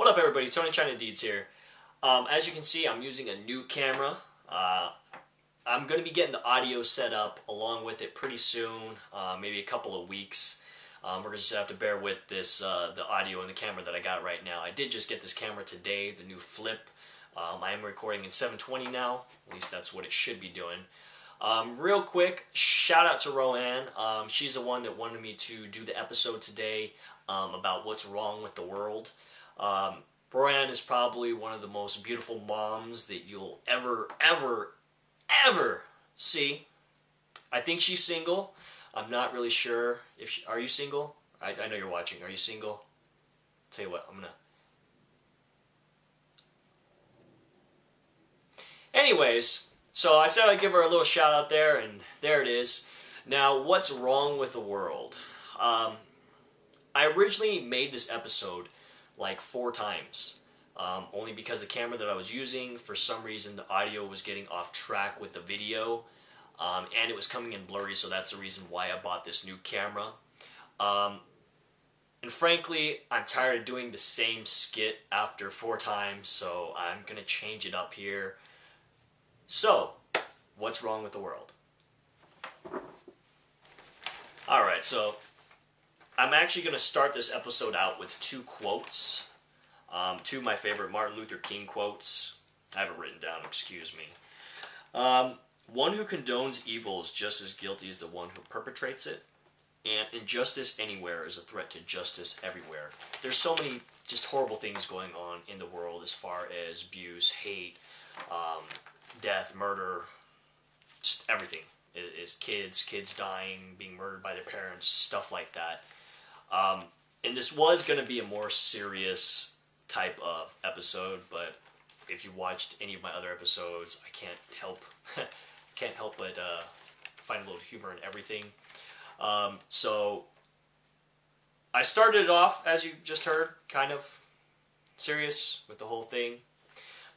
What up, everybody? Tony China Deeds here. As you can see, I'm using a new camera. I'm going to be getting the audio set up along with it pretty soon, maybe a couple of weeks. We're going to just have to bear with this, the audio and the camera that I got right now. I did just get this camera today, the new Flip. I am recording in 720 now. At least that's what it should be doing. Real quick, shout out to Roanne. She's the one that wanted me to do the episode today about what's wrong with the world. Roanne is probably one of the most beautiful moms that you'll ever see. I think she's single. I'm not really sure if she, are you single? I know you're watching. Are you single? I'll tell you what, I'm gonna. Anyways, so I said I'd give her a little shout out there, and there it is. Now, what's wrong with the world? I originally made this episode like 4 times. Only because the camera that I was using, for some reason, the audio was getting off track with the video, and it was coming in blurry, so that's the reason why I bought this new camera. And frankly, I'm tired of doing the same skit after 4 times, so I'm going to change it up here. So, what's wrong with the world? Alright, so I'm actually going to start this episode out with 2 quotes. 2 of my favorite Martin Luther King quotes. I have it written down, excuse me. One who condones evil is just as guilty as the one who perpetrates it. And injustice anywhere is a threat to justice everywhere. There's so many just horrible things going on in the world as far as abuse, hate, death, murder, just everything. Is kids dying, being murdered by their parents, stuff like that. And this was going to be a more serious type of episode, but if you watched any of my other episodes, I can't help but find a little humor in everything. So I started it off, as you just heard, kind of serious with the whole thing,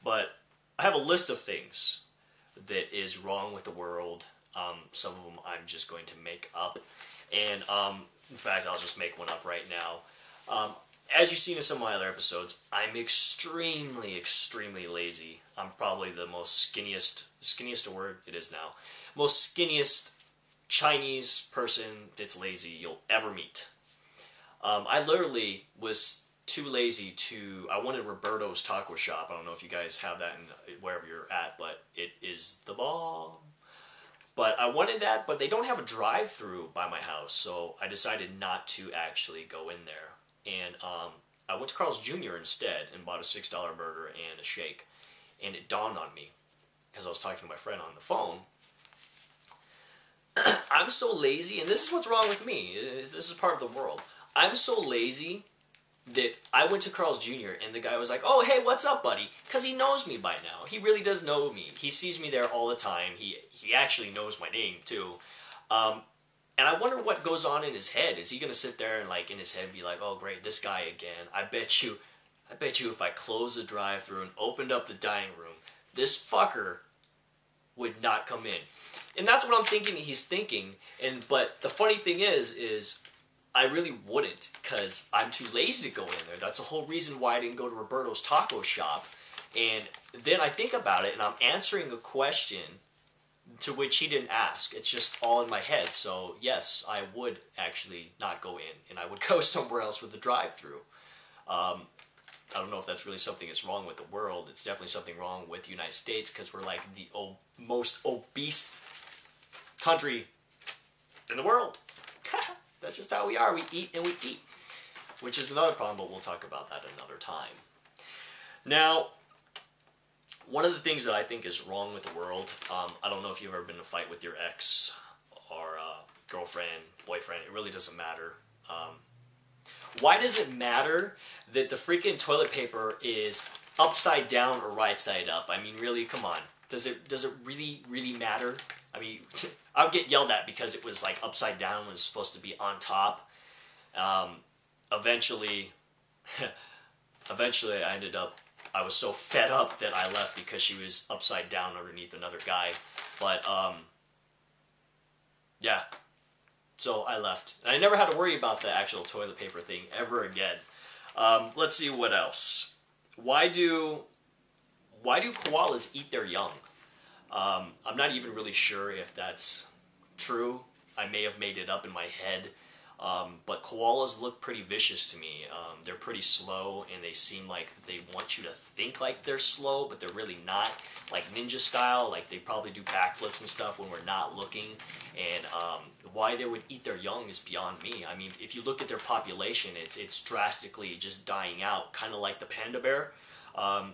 but I have a list of things that is wrong with the world. Some of them I'm just going to make up, and in fact, I'll just make one up right now. As you've seen in some of my other episodes, I'm extremely lazy. I'm probably the most skinniest a word it is now, most skinniest Chinese person that's lazy you'll ever meet. I literally was too lazy to, I wanted Roberto's Taco Shop. I don't know if you guys have that in wherever you're at, but it is the bomb. But I wanted that, but they don't have a drive-through by my house, so I decided not to actually go in there. And I went to Carl's Jr. instead and bought a $6 burger and a shake. And it dawned on me, because I was talking to my friend on the phone, I'm so lazy, and this is what's wrong with me, this is part of the world. I'm so lazy that I went to Carl's Jr. and the guy was like, "Oh, hey, what's up, buddy?" Because he knows me by now. He really does know me. He sees me there all the time. He actually knows my name, too. And I wonder what goes on in his head. Is he going to sit there and, like, in his head be like, "Oh, great, this guy again. I bet you if I closed the drive-thru and opened up the dining room, this fucker would not come in." And that's what I'm thinking he's thinking. But the funny thing is I really wouldn't, because I'm too lazy to go in there. That's the whole reason why I didn't go to Roberto's Taco Shop. And then I think about it, and I'm answering a question to which he didn't ask. It's just all in my head. So yes, I would actually not go in, and I would go somewhere else with the drive-thru. I don't know if that's really something that's wrong with the world. It's definitely something wrong with the United States, because we're like the most obese country in the world. That's just how we are. We eat and we eat, which is another problem, but we'll talk about that another time. Now, one of the things that I think is wrong with the world, I don't know if you've ever been in a fight with your ex or girlfriend, boyfriend, it really doesn't matter. Why does it matter that the freaking toilet paper is upside down or right side up? I mean, really, come on. Does it really matter? I mean, I would get yelled at because it was like upside down and was supposed to be on top. Eventually I was so fed up that I left because she was upside down underneath another guy. But, yeah. So I left. And I never had to worry about the actual toilet paper thing ever again. Let's see what else. why do koalas eat their young? I'm not even really sure if that's true. I may have made it up in my head. But koalas look pretty vicious to me. They're pretty slow, and they seem like they want you to think like they're slow, but they're really not. Like ninja style, like they probably do backflips and stuff when we're not looking. And why they would eat their young is beyond me. I mean, if you look at their population, it's drastically just dying out, kind of like the panda bear.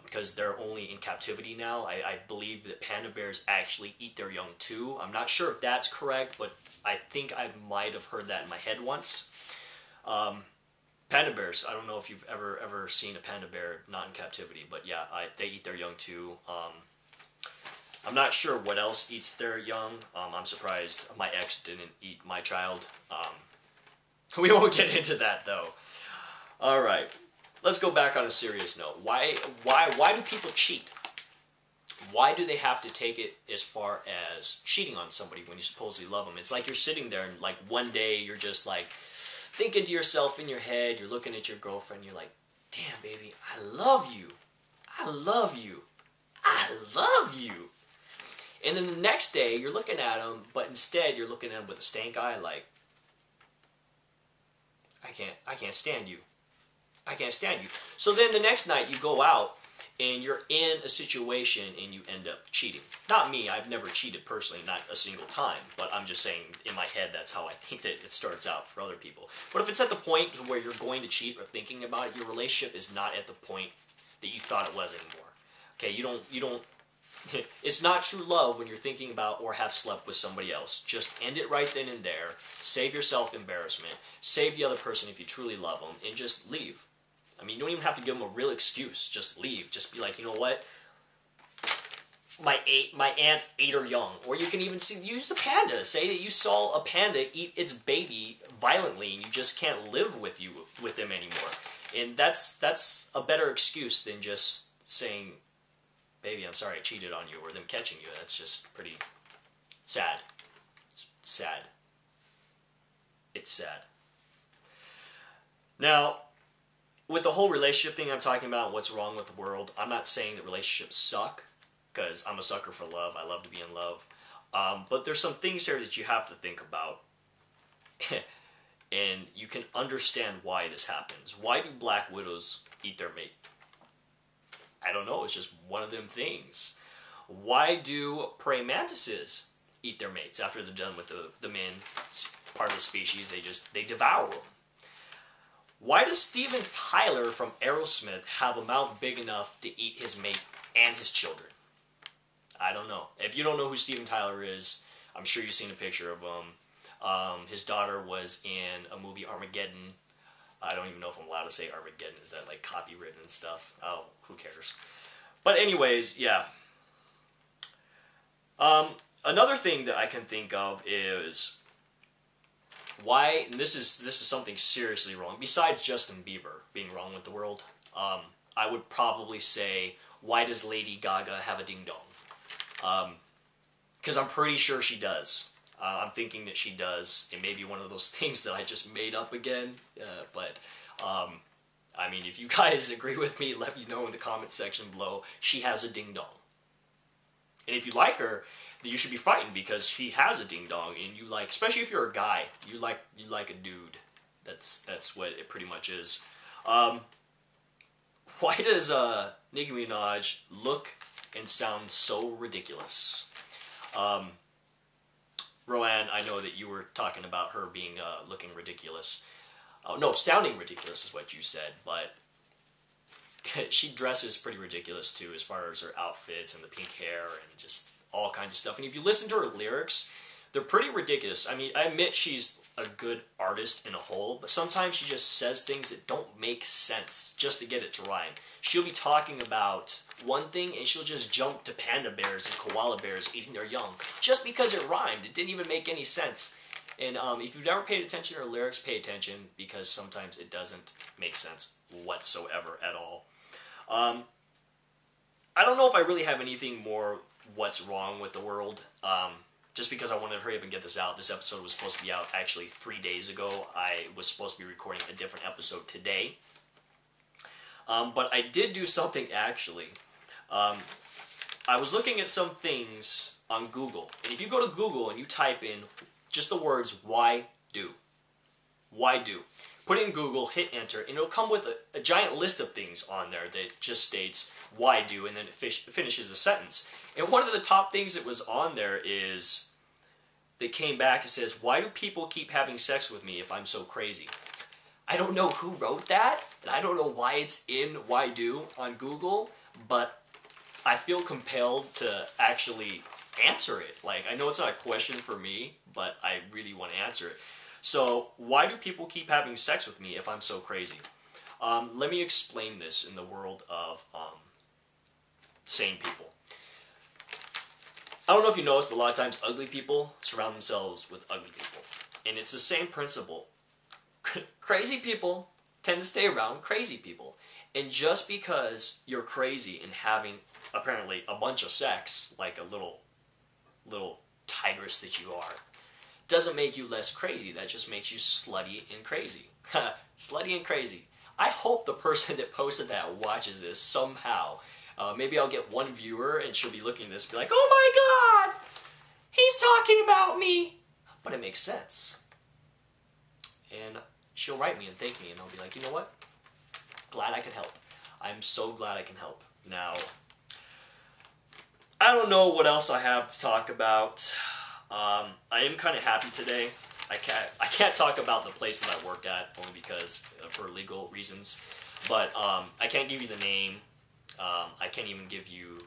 Because they're only in captivity now. I believe that panda bears actually eat their young too. I'm not sure if that's correct, but I think I might have heard that in my head once. Panda bears, I don't know if you've ever seen a panda bear not in captivity, but yeah, they eat their young too. I'm not sure what else eats their young. I'm surprised my ex didn't eat my child. We won't get into that though. All right. Let's go back on a serious note. Why do people cheat? Why do they have to take it as far as cheating on somebody when you supposedly love them? It's like you're sitting there and like one day you're just like thinking to yourself in your head, you're looking at your girlfriend, you're like, damn baby, I love you. I love you. I love you. And then the next day you're looking at them, but instead you're looking at them with a stank eye like, I can't stand you. I can't stand you. So then the next night you go out and you're in a situation and you end up cheating. Not me, I've never cheated personally, not a single time, but I'm just saying in my head that's how I think that it starts out for other people. But if it's at the point where you're going to cheat or thinking about it, your relationship is not at the point that you thought it was anymore. Okay, you don't it's not true love when you're thinking about or have slept with somebody else. Just end it right then and there. Save yourself embarrassment. Save the other person if you truly love them, and just leave. I mean, you don't even have to give them a real excuse. Just leave. Just be like, you know what? My aunt ate her young. Or you can even use the panda. Say that you saw a panda eat its baby violently, and you just can't live with them anymore. And that's a better excuse than just saying, baby, I'm sorry I cheated on you, or them catching you. That's just pretty sad. It's sad. It's sad. Now, with the whole relationship thing I'm talking about, what's wrong with the world, I'm not saying that relationships suck, because I'm a sucker for love. I love to be in love. But there's some things here that you have to think about. And you can understand why this happens. Why do black widows eat their mate? I don't know. It's just one of them things. Why do praying mantises eat their mates after they're done with the main part of the species? They devour them. Why does Steven Tyler from Aerosmith have a mouth big enough to eat his mate and his children? I don't know. If you don't know who Steven Tyler is, I'm sure you've seen a picture of him. His daughter was in a movie, Armageddon. I don't even know if I'm allowed to say Armageddon. Is that like copywritten and stuff? Oh, who cares? But anyways, yeah. Another thing that I can think of is why, and this is something seriously wrong, besides Justin Bieber being wrong with the world, I would probably say, why does Lady Gaga have a ding-dong? Because I'm pretty sure she does. I'm thinking that she does. It may be one of those things that I just made up again, but I mean, if you guys agree with me, let me know in the comment section below. She has a ding-dong. And if you like her, you should be fighting because she has a ding-dong, and you like, especially if you're a guy, you like a dude. That's what it pretty much is. Why does Nicki Minaj look and sound so ridiculous? Roanne, I know that you were talking about her being looking ridiculous. Oh no, sounding ridiculous is what you said, but she dresses pretty ridiculous too, as far as her outfits and the pink hair and just all kinds of stuff. And if you listen to her lyrics, they're pretty ridiculous. I mean, I admit she's a good artist in a whole, but sometimes she just says things that don't make sense just to get it to rhyme. She'll be talking about one thing and she'll just jump to panda bears and koala bears eating their young just because it rhymed. It didn't even make any sense. And if you've never paid attention to her lyrics, pay attention, because sometimes it doesn't make sense whatsoever at all. I don't know if I really have anything more what's wrong with the world. Just because I wanted to hurry up and get this out. This episode was supposed to be out actually 3 days ago. I was supposed to be recording a different episode today. But I did do something actually. I was looking at some things on Google. And if you go to Google and you type in just the words, why do? Why do? Put it in Google, hit enter, and it'll come with a giant list of things on there that just states, why do, and then it finishes a sentence. And one of the top things that was on there is, that came back, it says, why do people keep having sex with me if I'm so crazy? I don't know who wrote that, and I don't know why it's in why do on Google, but I feel compelled to actually answer it. Like, I know it's not a question for me, but I really want to answer it. So, why do people keep having sex with me if I'm so crazy? Let me explain this in the world of sane people. I don't know if you noticed, but a lot of times ugly people surround themselves with ugly people. And it's the same principle. Crazy people tend to stay around crazy people. And just because you're crazy and having, apparently, a bunch of sex, like a little tigress that you are, doesn't make you less crazy. That just makes you slutty and crazy. Slutty and crazy. I hope the person that posted that watches this somehow. Maybe I'll get one viewer and she'll be looking at this and be like, oh my god! He's talking about me! But it makes sense. And she'll write me and thank me and I'll be like, you know what? Glad I can help. I'm so glad I can help. Now, I don't know what else I have to talk about. I am kind of happy today. I can't talk about the place that I work at only because for legal reasons. But I can't give you the name. I can't even give you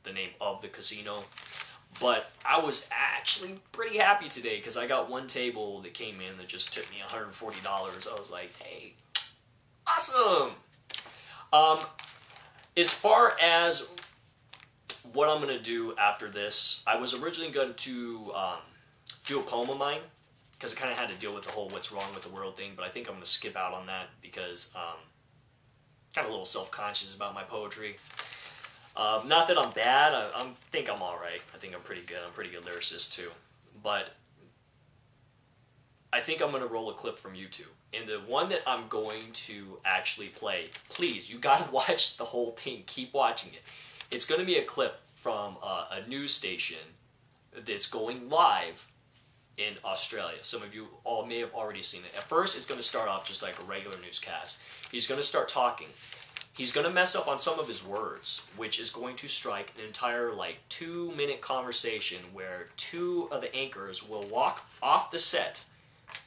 the name of the casino. But I was actually pretty happy today because I got one table that came in that just took me $140. I was like, hey, awesome! As far as what I'm going to do after this, I was originally going to do a poem of mine because I kind of had to deal with the whole what's wrong with the world thing, but I think I'm going to skip out on that because kind of a little self-conscious about my poetry. Not that I'm bad, I think I'm alright. I think I'm pretty good. I'm a pretty good lyricist too. But I think I'm going to roll a clip from YouTube. And the one that I'm going to actually play, please, you got to watch the whole thing. Keep watching it. It's going to be a clip from a news station that's going live in Australia. Some of you all may have already seen it. At first, it's going to start off just like a regular newscast. He's going to start talking. He's going to mess up on some of his words, which is going to strike an entire, like, 2-minute conversation where two of the anchors will walk off the set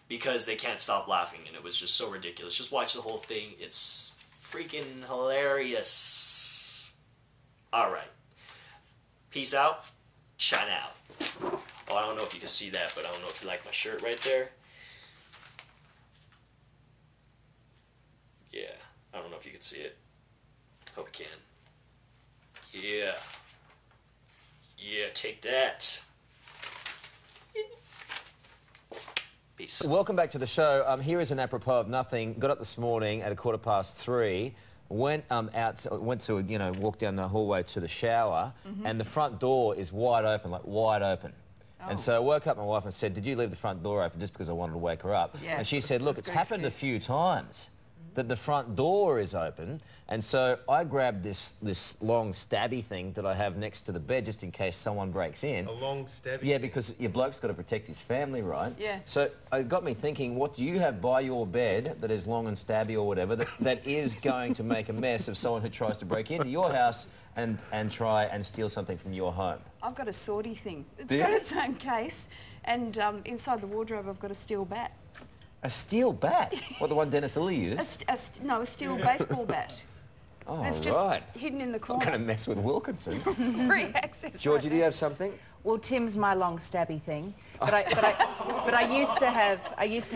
because they can't stop laughing, and it was just so ridiculous. Just watch the whole thing. It's freaking hilarious. Alright. Peace out. China out. Oh, I don't know if you can see that, but I don't know if you like my shirt right there. Yeah, I don't know if you can see it. Hope you can. Yeah. Yeah, take that. Peace. Welcome back to the show. Here is an apropos of nothing. Got up this morning at 3:15. Went walked down the hallway to the shower, and the front door is wide open, like wide open. Oh. And so I woke up my wife and said, "Did you leave the front door open?" Just because I wanted to wake her up. Yeah, and she said, "Look, it's happened a few times that the front door is open." And so I grabbed this long stabby thing that I have next to the bed just in case someone breaks in. A long stabby? Yeah, because your bloke's got to protect his family, right? Yeah. So it got me thinking, what do you have by your bed that is long and stabby or whatever that is going to make a mess of someone who tries to break into your house and try and steal something from your home? I've got a sortie thing. It's got its own case, and inside the wardrobe I've got a steel bat. A steel bat? What, the one Dennis Lilly used? No, a steel baseball bat. Oh, and it's just hidden in the corner. I'm going to mess with Wilkinson. Free access. Georgie, do you have something? Well, Tim's my long stabby thing, but I used to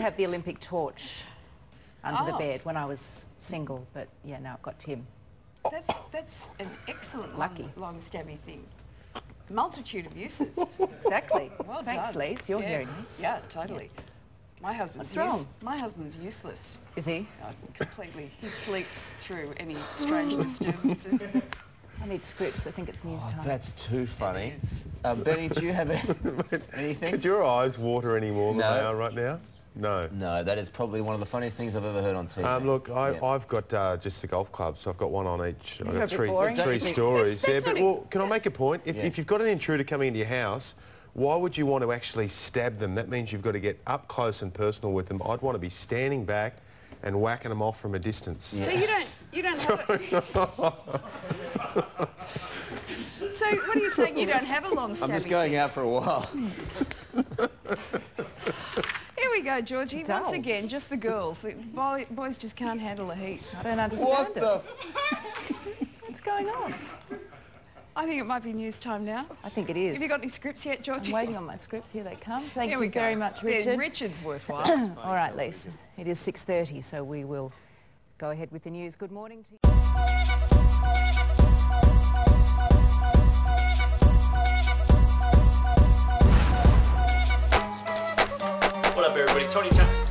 have the Olympic torch under the bed when I was single. But yeah, now I've got Tim. That's an excellent long stabby thing. Multitude of uses. Exactly. Well Thanks, done. Lise. You're hearing me. Yeah, totally. My husband's My husband's useless. Is he? Completely. He sleeps through any strange disturbances. I need scripts. I think it's news time. That's too funny. Benny, do you have anything? Could your eyes water any more than they are right now? No. No, that is probably one of the funniest things I've ever heard on TV. Look, I've got just the golf club, so I've got one on each. I've got three That's stories. not But well, can I make a point? If you've got an intruder coming into your house, why would you want to actually stab them? That means you've got to get up close and personal with them. I'd want to be standing back and whacking them off from a distance. So you don't have So what are you saying? You don't have a long stabby I'm just going thing? out for a while. Here we go, Georgie. Dull. Once again, just the girls. The boys just can't handle the heat. I don't understand it. the... What's going on? I think it might be news time now. I think it is. Have you got any scripts yet, Georgie? I'm waiting on my scripts. Here they come. Thank Here you we go. very much, Yeah, Richard. Richard's worthwhile. All right, Lisa. It is 6:30, so we will go ahead with the news. Good morning to you. What up, everybody? Tony Town.